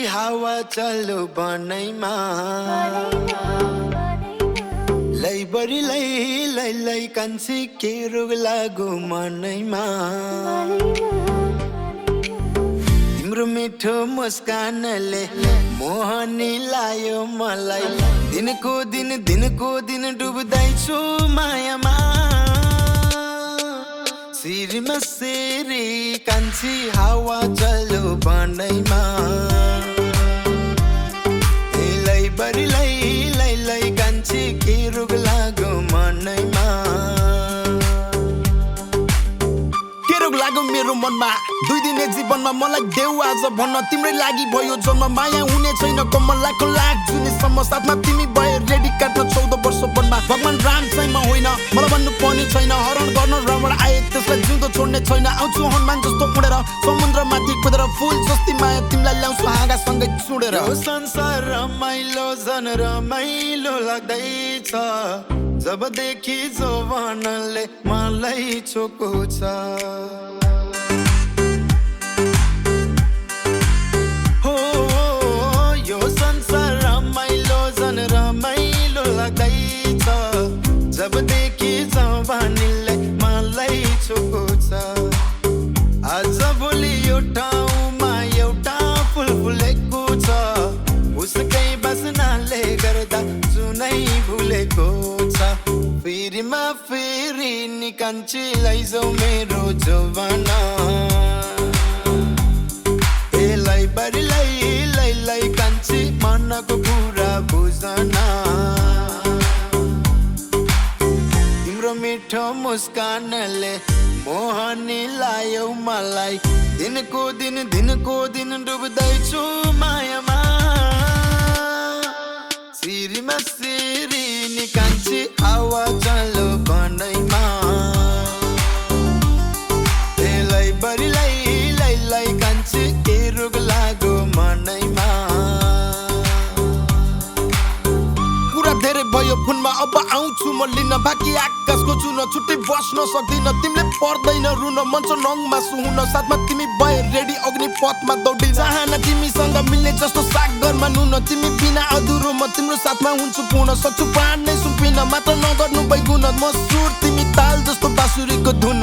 हावा चल्यो बनैमा लैबरी लै कान्छी के रोग लागो मनैमा तिम्रो मिठो मुस्कानले मोहनी लायो मलाई दिनको दिन डुब्दैछु मायामा सिरमा सिरी कान्छी हावा चल्यो बनैमा लैबरी लै कान्छी के रोग लाग्यो मनैमा के रोग लाग्यो मेरो मनमा 2 दिने जीवनमा मलाई देऊ आज भन्न तिम्रै लागि भयो जन्म माया हुने छैन कमलाको लाग जुनेसम्म साथमा तिमी भए रेडी काट्न 14 वर्ष वनमा भगवान राम छैन होइन मलाई भन्नु पनि छैन हरण गर्न रावण आए त्यसलाई जिउँदो छोड्ने छैन आउँछु हनुमान जस्तो उडेर समुद्रमाथि कुदेर फुल जस्ती माया तिमीलाई ल्याउँछु हाँगासँगै चुडेर यो संसार रमाइलो झन् रमाइलो लाग्दैछ जबदेखि जवानले मलाई छोको छ जबदेखि जवानीले मलाई छोको छ आज भोलि यो ठाउँमा एउटा फुल फुलेको छ उसकै बस्नाले गर्दा जुनै भुलेको छ फेरिमा फेरि नि कान्छी लैजाऊ मेरो जवाना लैबरी लै कान्छी मनको कुरा बुझना मिठो मुस्कानले मोहनी लायो मलाई दिनको दिन डुब्दैछु मायामा सिरीमा सिरी नि कान्छी हावा चल्यो बनैमा लैबरी लै कान्छी के रोग लाग्यो मनैमा कुरा धेरै भयो फोनमा अब आउँछु म लिन बाँकी आकाशको चुन छुट्टै बस्न सक्दिन तिमीले पर्दैन रुन मन छ नङमा सुहुन साथमा तिमी भए रेडी अग्निपथमा दौडी चाहना तिमीसँग मिल्ने जस्तो सागरमा नुन तिमी बिना अधुरो म तिम्रो साथमा हुन्छु पूर्ण सक्छु प्राण नै सुम्पिन मात्र नगर्नु बैगुन म सुर तिमी ताल जस्तो बाँसुरीको धुन